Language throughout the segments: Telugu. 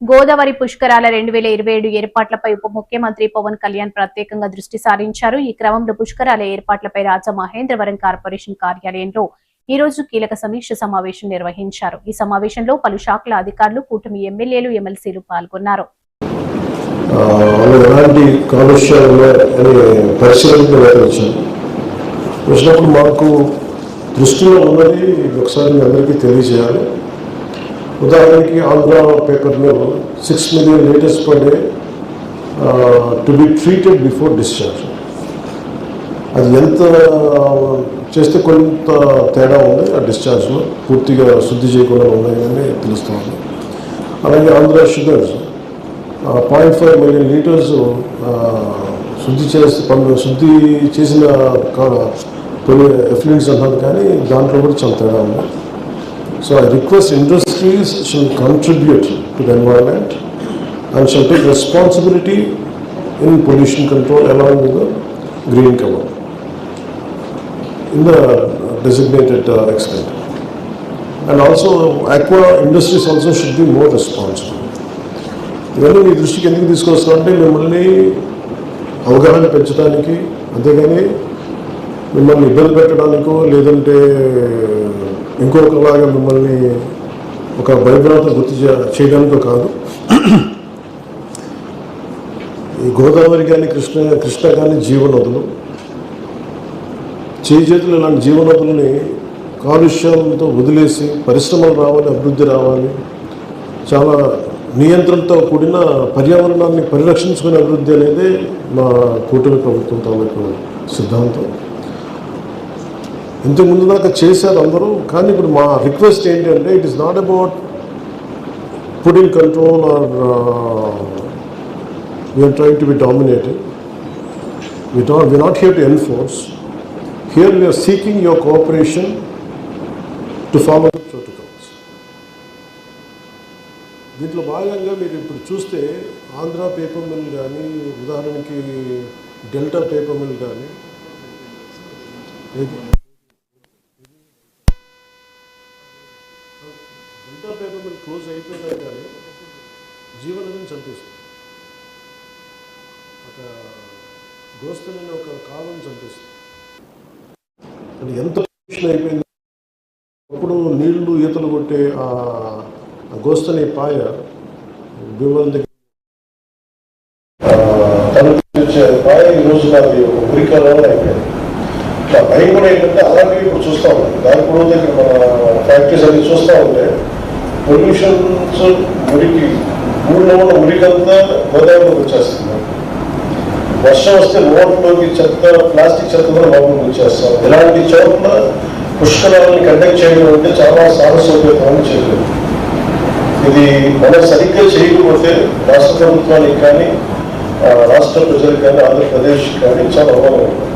గోదావరి పుష్కరాల 2027 ఏర్పాట్లపై ఉప ముఖ్యమంత్రి పవన్ కళ్యాణ్ ప్రత్యేకంగా దృష్టి సారించారు. ఈ క్రమంలో పుష్కరాల ఏర్పాట్లపై రాజమహేంద్రవరం కార్పొరేషన్ కార్యాలయంలో ఈ రోజు కీలక సమీక్ష సమావేశం నిర్వహించారు. ఈ సమావేశంలో పలు శాఖల అధికారులు, కూటమి ఎమ్మెల్యేలు, ఎమ్మెల్సీలు పాల్గొన్నారు. మాకు దృష్టిలో ఉన్నది ఒకసారి అందరికీ తెలియజేయాలి. ఉదాహరణకి ఆంధ్ర పేపర్లో 6 million liters per day to be treated before discharge. అది ఎంత చేస్తే కొంత తేడా ఉంది ఆ డిశ్చార్జ్లో, పూర్తిగా శుద్ధి చేయకుండా ఉన్నాయని తెలుస్తుంది. అలాగే ఆంధ్ర షుగర్స్ 0.5 million liters శుద్ధి చేసిన ఎఫ్లూయెంట్స్ అన్నారు, కానీ దాంట్లో కూడా చాలా తేడా ఉంది. So I request industries shall contribute to the environment and shall take responsibility in pollution control along with the green cover in the designated extent. And also aqua industries also should be more responsible. ఇవన్నీ మీ దృష్టికి ఎందుకు తీసుకొస్తామంటే మిమ్మల్ని అవగాహన పెంచడానికి, అంతేగాని మిమ్మల్ని ఇబ్బంది పెట్టడానికో లేదంటే ఇంకొకలాగా మిమ్మల్ని ఒక భయభ్రాంతం గుర్తు చేయడానికో కాదు. ఈ గోదావరి కానీ కృష్ణ కానీ జీవనదులు, చేతులు ఇలాంటి జీవనదులని కాలుష్యాలతో వదిలేసి పరిశ్రమలు రావాలి, అభివృద్ధి రావాలి, చాలా నియంత్రణతో కూడిన పర్యావరణాన్ని పరిరక్షించుకునే అభివృద్ధి అనేది మా కూటమి ప్రభుత్వం తాలూకు సిద్ధాంతం. ఇంతకుముందు దాకా చేశారు అందరూ, కానీ ఇప్పుడు మా రిక్వెస్ట్ ఏంటంటే it is not about putting control or we're trying to be dominated. We not here to enforce, here we're seeking your cooperation to follow the protocols. దీంట్లో భాగంగా మీరు ఇప్పుడు చూస్తే ఆంధ్ర పేపర్ మిల్ కానీ, ఉదాహరణకి డెల్టా పేపర్ మిల్ కానీ, డెల్టా పేపర్ మిల్ క్లోజ్ అయిపోయినా కానీ జీవనదిని చంపేస్తుంది. ఒక గోస్తులని ఒక కాలం చంపేస్తుంది. అది ఎంత పొల్యూషన్ అయిపోయింది. అప్పుడు నీళ్లు ఈతలు కొట్టే ఆ గోస్తని పాయ భీమవరం దగ్గర పాయ ఈరోజు అది ఒక మురికాలంలో అయిపోయింది. ఇట్లా భయం కూడా ఏంటంటే అలాంటివి ఇప్పుడు చూస్తూ ఉంటాం. దాని కూడా దగ్గర మన ఫ్యాక్టరీస్ అన్ని చూస్తూ ఉంటే పొల్యూషన్స్ మురికి, ఊళ్ళో ఉన్న మురికంతా గోదావరిలోకి వచ్చేస్తుంది. వర్షం వస్తే రోడ్లోకి చెత్త, ప్లాస్టిక్ చెత్త కూడా లోపలికి వచ్చేస్తాం. ఇలాంటి చోట్ల పుష్కరాలను కండక్ట్ చేయడం అంటే చాలా సాహసోపేతమని చేయలేదు. ఇది మనం సరిగ్గా చేయకపోతే రాష్ట్ర ప్రభుత్వానికి కానీ, రాష్ట్ర ప్రజలకు కానీ, ఆంధ్రప్రదేశ్ కానీ చాలా అవమానం ఉంటుంది.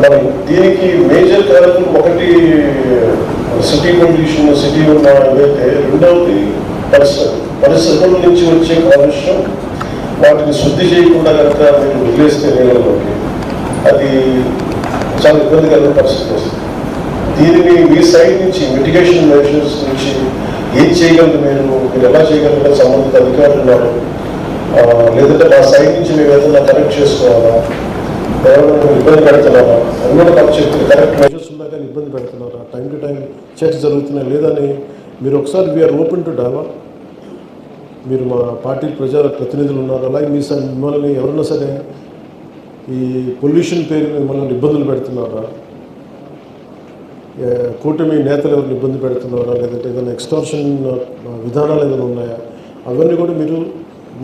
మనం దీనికి మేజర్ కారణం ఒకటి సిటీ పొల్యూషన్, సిటీ ఉన్న ఏదైతే, రెండవది పరిశ్రమల నుంచి వచ్చే కాలుష్యం. వాటిని శుద్ధి చేయకుండా కనుక మీరు వదిలేస్తే నీళ్ళలోకి అది చాలా ఇబ్బందికరమైన పరిస్థితి వస్తుంది. దీనిని మీ సైడ్ నుంచి మిటిగేషన్ మెజర్స్ నుంచి ఏం చేయగలరు, మీరు ఎలా చేయగలరు, సంబంధిత అధికారులు ఉన్నారు, లేదంటే మా సైడ్ నుంచి మేము ఏదైనా కనెక్ట్ చేసుకోవాలా, ఎవరైనా ఇబ్బంది పెడుతున్నారా, అన్నీ మాకు చెప్తే కరెక్ట్ మెజర్స్ ఉన్నా కానీ ఇబ్బంది పెడుతున్నారా, టైం టు టైం చెక్స్ జరుగుతున్నాయి లేదని మీరు ఒకసారి వీఆర్ ఓపెన్ టు డెవలప్. మీరు మా పార్టీ ప్రజా ప్రతినిధులు ఉన్నారు, అలాగే మిమ్మల్ని ఎవరన్నా సరే ఈ పొల్యూషన్ పేరు మిమ్మల్ని ఇబ్బందులు పెడుతున్నారా, కూటమి నేతలు ఎవరిని ఇబ్బంది పెడుతున్నారా, లేదంటే ఏదైనా ఎక్స్టార్షన్ విధానాలు ఏదైనా ఉన్నాయా, అవన్నీ కూడా మీరు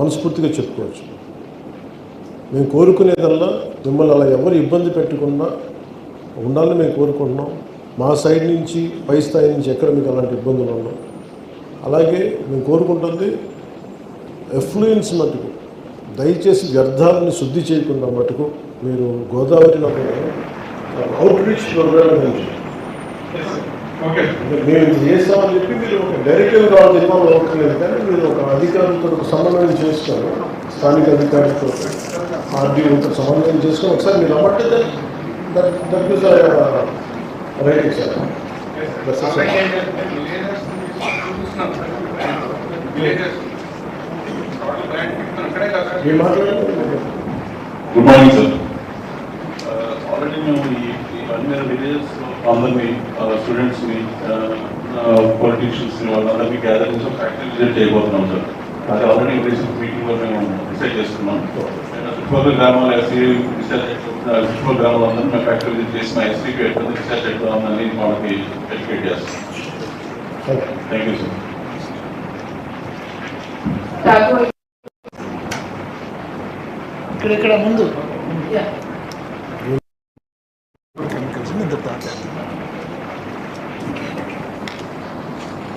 మనస్ఫూర్తిగా చెప్పుకోవచ్చు. మేము కోరుకునేదల్లా మిమ్మల్ని అలా ఎవరు ఇబ్బంది పెట్టకుండా ఉండాలని మేము కోరుకుంటున్నాం. మా సైడ్ నుంచి పై స్థాయి నుంచి ఎక్కడ మీకు అలాంటి ఇబ్బందులు ఉన్నాం. అలాగే మేము కోరుకుంటుంది ఎఫ్లూయెన్స్ మటుకు దయచేసి వ్యర్థాలని శుద్ధి చేయకుండా మటుకు మీరు గోదావరిలో అవుట్ రీచ్ ప్రోగ్రామ్ నుంచి మేము ఇది చేస్తామని చెప్పి మీరు ఒక డైరెక్టివ్ కావాలి చెప్పాలని అవ్వట్లేదు, కానీ మీరు ఒక అధికారులతో సమన్వయం చేసుకొని, స్థానిక అధికారులతో ఆర్డీఓతో సమన్వయం చేసుకొని ఒకసారి మీరు అమ్మట్టే రైట్ సార్. మీరు మాట్లాడండి. Good morning sir. ఆల్రెడీ మేము ఈ అన్ని విలేజెస్ అందరినీ స్టూడెంట్స్ని పొలిటీషియన్స్ని వాళ్ళందరినీ గ్యాదర్ చేసి ఫ్యాక్టరీ విజిట్ చేయబోతున్నాం సార్. అది ఆల్రెడీ రీసెంట్ మీటింగ్లో మేము డిసైడ్ చేస్తున్నాం. చుట్టుపక్కల గ్రామాలు చుట్టుపక్కల గ్రామాలు అందరూ మేము ఫ్యాక్టరీ విజిట్ చేసి మా ఎస్పీకి ఎట్లా డిశ్చార్జ్ ఎట్లా ఉందని వాళ్ళకి ఎడ్యుకేట్ చేస్తాం. Thank you sir. ఇక్కడ ముందు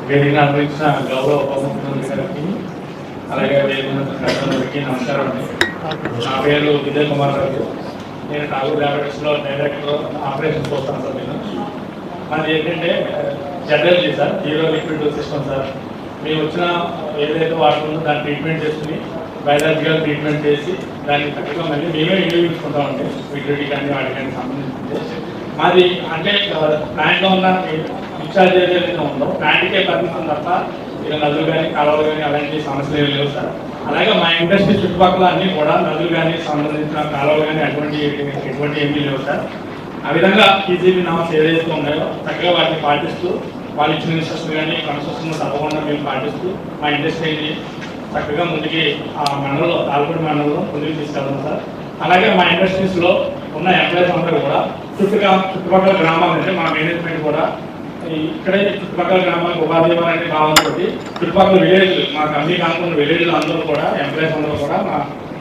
వేదిక అందించిన గౌరవ ఉప ముఖ్యమంత్రి గారికి అలాగే వేదిక నమస్కారం అండి. నా పేరు విజయ్ కుమార్ గారు. నేను ఠాగూర్ ల్యాబొరేటరీస్లో డైరెక్టర్ ఆపరేషన్ చూస్తాను సార్. నేను మాది ఏంటంటే general sir, zero liquid system sir. మేము వచ్చిన ఏదైతే వాటర్ ఉందో దాన్ని ట్రీట్మెంట్ చేసుకుని బయాలజికల్ ట్రీట్మెంట్ చేసి దాన్ని చక్కగా మళ్ళీ మేమే వినియోగించుకుంటామండి. విగ్రెటీ కానీ వాటి కానీ సంబంధించి మాది అంటే ప్లాంట్లో ఉన్న డిశ్చార్జ్ ఏదైతే ఉందో ప్లాంట్కే పరిమితం తప్ప ఇక నదులు కానీ కాలువలు కానీ అలాంటి సమస్యలు ఏమి లేవు సార్. అలాగే మా ఇండస్ట్రీ చుట్టుపక్కల అన్నీ కూడా నదులు కానీ సంబంధించిన కాలువలు కానీ ఎటువంటి ఏమీ లేవు సార్. ఆ విధంగా ఈజీబీ నామ్స్ ఏదైతే ఉన్నాయో చక్కగా వాటిని పాటిస్తూ వాళ్ళు ఇచ్చిన ఇన్స్ట్రక్షన్ కానీ కన్స్ట్రక్షన్ తప్పకుండా మేము పాటిస్తూ మా ఇండస్ట్రీని చక్కగా ముందుకి ఆ మండలంలో తాల్పూడి మండలంలో ముందుకు తీసుకెళ్తాం సార్. అలాగే మా ఇండస్ట్రీస్లో ఉన్న ఎంప్లాయీస్ అందరూ కూడా చుట్టుపక్కల గ్రామాలు అంటే మా మేనేజ్మెంట్ కూడా ఇక్కడే చుట్టుపక్కల గ్రామాలకు ఉపాధి ఇవ్వాలనే భావంతో చుట్టుపక్కల విలేజ్లు మా కంపెనీ కానుకున్న విలేజ్లు అందరూ కూడా ఎంప్లాయీస్ అందరూ కూడా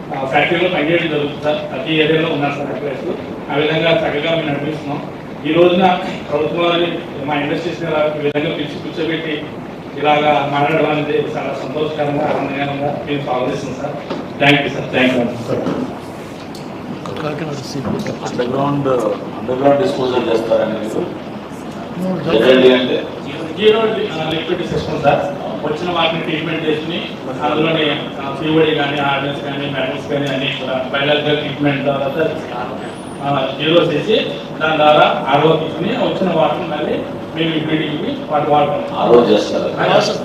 మా ఫ్యాక్టరీలో పనిచేయడం జరుగుతుంది సార్. ప్రతి ఏరియాలో ఉన్నారు సార్ ఎంప్లాయీస్. ఆ విధంగా చక్కగా మేము నడిపిస్తున్నాం. ఈ రోజున ప్రభుత్వం వారి మా ఇండస్ట్రీస్ ఈ విధంగా కూర్చోబెట్టి ఇలాగా మాట్లాడడం అనేది చాలా సంతోషకరంగా ఆనందకరంగా మేము స్వాగతిస్తున్నాం sir. Thank you sir. Thank you sir. Underground disposal చేస్తారని అంటే జీరో లిక్విడ్ సిస్టమ్ సార్. వచ్చిన వాటిని ట్రీట్మెంట్ చేసుకుని అందులోని సిఓడి కానీ ఆర్డినెన్స్ కానీ మెటల్స్ కానీ అన్ని కూడా బయాలజికల్ ట్రీట్మెంట్ తర్వాత జీరో చేసి దాని ద్వారా ఆర్ఓ తీసుకుని వచ్చిన వాటిని మళ్ళీ మేము లిక్విడ్కి వాటి వాడుకుంటాం. ఆర్ఓ చేస్తారు,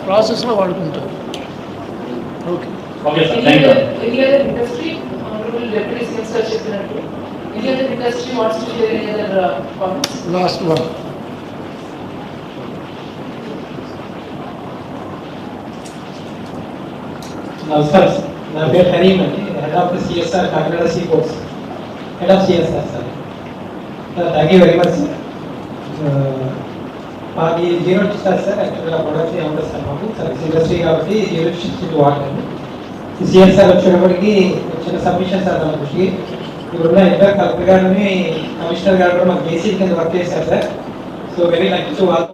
ప్రాసెస్లో వాడుకుంటారు. Okay okay sir. Thank you. Any other industry, honorable deputy CM sir చెప్పినట్టు, any other industry wants to share any other comments? Last one. నమస్కారం సార్. నా పేరు కరీం అండి. Head of CSR Kakinada see ports head of CSR sir. Thank you very much sir. మాది జీరో డిశ్చార్జ్ సార్. యాక్చువల్గా ప్రొడక్ట్స్ ఏముంటుంది సార్ మాకు సర్వీస్ ఇండస్ట్రీ కాబట్టి జీరో డిశ్చార్జ్ వాడతాను. సిఎస్ఆర్ వచ్చేటప్పటికి చిన్న సబ్మిషన్ సార్ మన దృష్టికి. ఇప్పుడున్న ఇద్దరు కలెక్టర్ గారిని కమిషనర్ గారు కూడా మాకు బేసిక్ కింద వర్క్ చేశారు sir. So very lucky to